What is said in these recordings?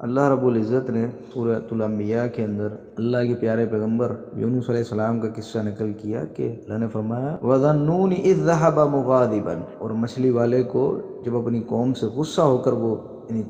اللہ رب العزت نے سورۃ الانبیاء کے اندر اللہ کے پیارے پیغمبر یونس علیہ السلام کا قصہ نقل کیا کہ اللہ نے فرمایا وَظَنُّونِ إِذْ ذَهَبَ مُغَاضِبًا، اور مچھلی والے کو جب اپنی قوم سے غصہ ہو کر وہ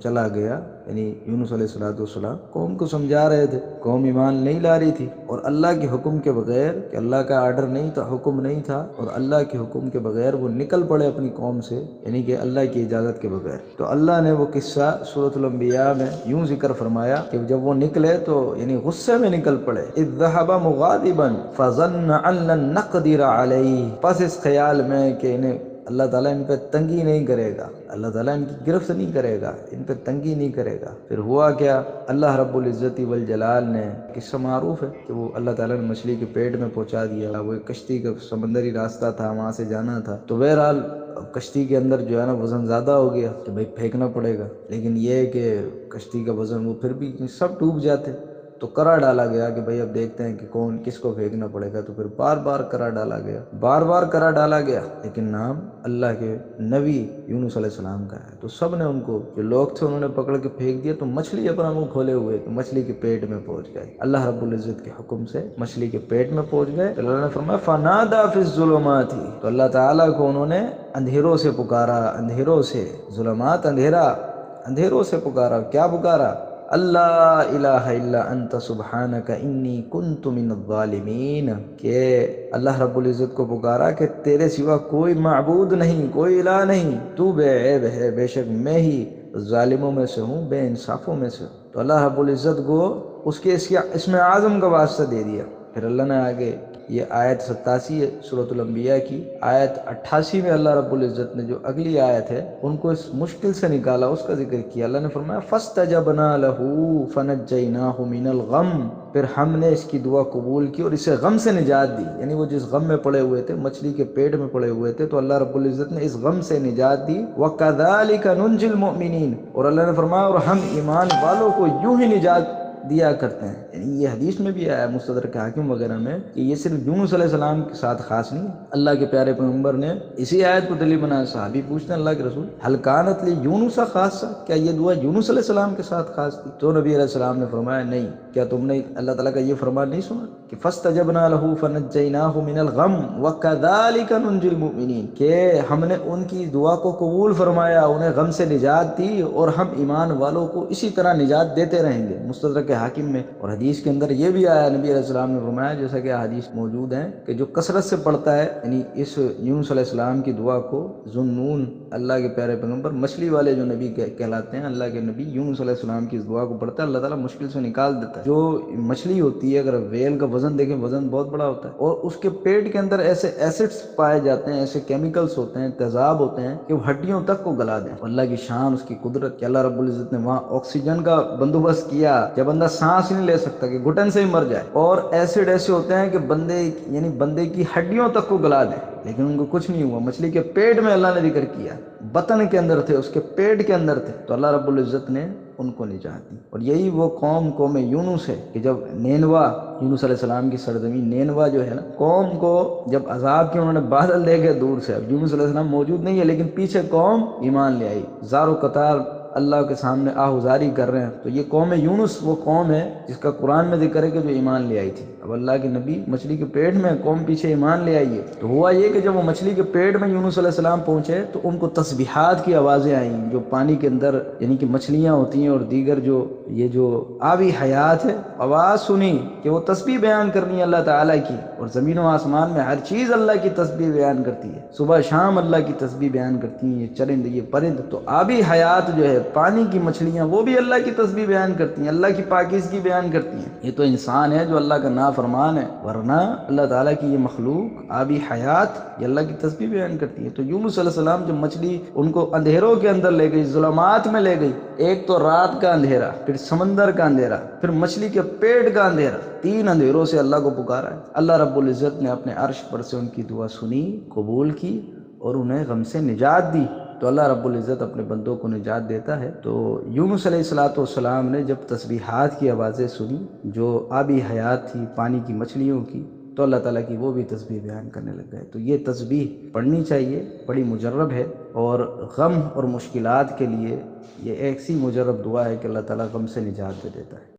چلا گیا، یعنی یونس علیہ السلام قوم کو سمجھا رہے تھے، قوم ایمان نہیں لا رہی تھی، اور اللہ کے حکم کے بغیر، کہ اللہ کا آرڈر نہیں تھا، حکم نہیں تھا، اور اللہ کے حکم کے بغیر وہ نکل پڑے اپنی قوم سے، یعنی کہ اللہ کی اجازت کے بغیر۔ تو اللہ نے وہ قصہ سورۃ الانبیاء میں یوں ذکر فرمایا کہ جب وہ نکلے تو یعنی غصے میں نکل پڑے، اذ ذهب مغاضبا فظن ان لن نقدر علیہ، پس اس خیال میں کہ انہیں اللہ تعالیٰ ان پہ تنگی نہیں کرے گا، اللہ تعالیٰ ان کی گرفت نہیں کرے گا، ان پہ تنگی نہیں کرے گا۔ پھر ہوا کیا، اللہ رب العزت والجلال نے، قصہ معروف ہے کہ وہ اللہ تعالیٰ نے مچھلی کے پیٹ میں پہنچا دیا، وہ ایک کشتی کا سمندری راستہ تھا، وہاں سے جانا تھا، تو بہرحال کشتی کے اندر جو ہے نا وزن زیادہ ہو گیا کہ بھائی پھینکنا پڑے گا، لیکن یہ ہے کہ کشتی کا وزن وہ پھر بھی سب ڈوب جاتے، تو کرا ڈالا گیا کہ بھائی اب دیکھتے ہیں کہ کون کس کو پھینکنا پڑے گا، تو پھر بار بار کرا ڈالا گیا، بار بار کرا ڈالا گیا، لیکن نام اللہ کے نبی یونس علیہ السلام کا ہے، تو سب نے ان کو، جو لوگ تھے انہوں نے پکڑ کے پھینک دیا، تو مچھلی اپنا منہ کھولے ہوئے تو مچھلی کے پیٹ میں پہنچ گئے، اللہ رب العزت کے حکم سے مچھلی کے پیٹ میں پہنچ گئے۔ تو اللہ نے فرمایا فنادا فی الظلمات، تو اللہ تعالیٰ کو انہوں نے اندھیروں سے پکارا، اندھیروں سے، ظلمات اندھیرا، اندھیروں سے پکارا، کیا پکارا؟ اللہ الہ الا انت سبحانک انی کنت من الظالمین، کہ اللہ رب العزت کو پکارا کہ تیرے سوا کوئی معبود نہیں، کوئی الہ نہیں، تو بے عیب ہے، بے شک میں ہی ظالموں میں سے ہوں، بے انصافوں میں سے ہوں۔ تو اللہ رب العزت کو اس کے اسم اعظم کا واسطہ دے دیا۔ پھر اللہ نے آگے یہ آیت 87 ہے سورۃ الانبیاء کی، آیت 88 میں اللہ رب العزت نے جو اگلی آیت ہے ان کو اس مشکل سے نکالا، اس کا ذکر کیا۔ اللہ نے فرمایا فَاسْتَجَبْنَا لَهُ فَنَجَّيْنَاهُ مِنَ الْغَمِّ، پھر ہم نے اس کی دعا قبول کی اور اسے غم سے نجات دی، یعنی وہ جس غم میں پڑے ہوئے تھے، مچھلی کے پیٹ میں پڑے ہوئے تھے، تو اللہ رب العزت نے اس غم سے نجات دی۔ وَكَذَلِكَ نُنْجِي الْمُؤْمِنِينَ، اور اللہ نے فرمایا اور ہم ایمان والوں کو یوں ہی نجات دیا کرتے ہیں، یعنی یہ حدیث میں بھی آیا ہے مستدرک حاکم وغیرہ میں کہ یہ صرف یونس علیہ السلام کے ساتھ خاص نہیں، اللہ کے پیارے پیغمبر نے اسی آیت کو دلیل بنایا۔ صحابی پوچھتے ہیں اللہ کے رسول هل كانت ليونس خاصہ، کیا یہ دعا یونس علیہ السلام کے ساتھ خاص تھی؟ تو نبی علیہ السلام نے فرمایا نہیں، کیا تم نے اللہ تعالیٰ کا یہ فرمان نہیں سنا کہ فاستجبنا له فنجيناه من الغم وكذلك ننجي المؤمنين، کہ ہم نے ان کی دعا کو قبول فرمایا، انہیں غم سے نجات دی، اور ہم ایمان والوں کو اسی طرح نجات دیتے رہیں گے، مستدرک حاکم میں۔ اور حدیث کے اندر یہ بھی آیا، نبی علیہ السلام نے فرمایا جیسا کہ حدیث موجود ہیں کہ جو کثرت سے پڑھتا ہے، یعنی اس یونس علیہ السلام کی دعا کو، ذُنُّون اللہ کے پیارے پیغمبر، مچھلی والے جو نبی کہلاتے ہیں، اللہ کے نبی یونس علیہ السلام کی اس دعا کو پڑھتا ہے، اللہ تعالیٰ مشکل سے نکال دیتا ہے۔ جو مچھلی ہوتی ہے، اگر ویل کا وزن دیکھیں، وزن بہت بڑا ہوتا ہے، اور اس کے پیٹ کے اندر ایسے ایسڈز پائے جاتے ہیں، ایسے کیمیکلز ہوتے ہیں، تیزاب ہوتے ہیں کہ وہ ہڈیوں تک کو گلا دیں۔ اللہ کی شان، اس کی قدرت کہ اللہ رب العزت نے وہاں آکسیجن کا بندوبست کیا کہ بندہ سانس نہیں لے سکتا، کہ گھٹن سے ہی مر جائے، اور ایسڈ ایسے ہوتے ہیں کہ بندے کی ہڈیوں تک کو گلا دیں، لیکن ان کو کچھ نہیں ہوا۔ مچھلی کے پیٹ میں اللہ نے ذکر کیا، بطن کے اندر تھے، اس کے پیٹ کے اندر تھے، تو اللہ رب العزت نے ان کو نجات دی۔ اور یہی وہ قوم یونس ہے کہ جب نینوا، یونس علیہ السلام کی سرزمین نینوا جو ہے نا، قوم کو جب عذاب کے انہوں نے بادل دیکھے دور سے، اب یونس علیہ السلام موجود نہیں ہے، لیکن پیچھے قوم ایمان لے آئی، زار و قطار اللہ کے سامنے آہوزاری کر رہے ہیں، تو یہ قوم یونس وہ قوم ہے جس کا قرآن میں ذکر ہے کہ جو ایمان لے آئی تھی۔ اب اللہ کے نبی مچھلی کے پیٹ میں، قوم پیچھے ایمان لے آئی ہے، تو ہوا یہ کہ جب وہ مچھلی کے پیٹ میں یونس علیہ السلام پہنچے تو ان کو تسبیحات کی آوازیں آئیں، جو پانی کے اندر یعنی کہ مچھلیاں ہوتی ہیں اور دیگر جو آبی حیات ہے، آواز سنی کہ وہ تسبیح بیان کرنی ہے اللہ تعالیٰ کی، اور زمین و آسمان میں ہر چیز اللہ کی تسبیح بیان کرتی ہے، صبح شام اللہ کی تسبیح بیان کرتی ہیں، یہ چرند، یہ پرند، تو آبی حیات جو ہے پانی کی مچھلیاں، وہ بھی اللہ کی تسبیح بیان کرتی ہیں، اللہ کی پاکیزگی بیان کرتی ہیں۔ یہ تو انسان ہے جو اللہ کا نافرمان ہے، ورنہ اللہ تعالیٰ کی یہ مخلوق آبی حیات یہ اللہ کی تسبیح بیان کرتی ہے۔ تو یونس علیہ السلام جب مچھلی ان کو اندھیروں کے اندر لے گئی، ظلمات میں لے گئی، ایک تو رات کا اندھیرا، پھر سمندر کا اندھیرا، پھر مچھلی کے پیٹ کا اندھیرا، تین اندھیروں سے اللہ کو پکارا ہے۔ اللہ رب العزت نے اپنے عرش پر سے ان کی دعا سنی، قبول کی، اور انہیں غم سے نجات دی۔ تو اللہ رب العزت اپنے بندوں کو نجات دیتا ہے۔ تو یونس علیہ السلام نے جب تسبیحات کی آوازیں سنی جو آبی حیات تھی، پانی کی مچھلیوں کی، تو اللہ تعالیٰ کی وہ بھی تسبیح بیان کرنے لگ گئے۔ تو یہ تسبیح پڑھنی چاہیے، بڑی مجرب ہے، اور غم اور مشکلات کے لیے یہ ایسی مجرب دعا ہے کہ اللہ تعالیٰ غم سے نجات دے دیتا ہے۔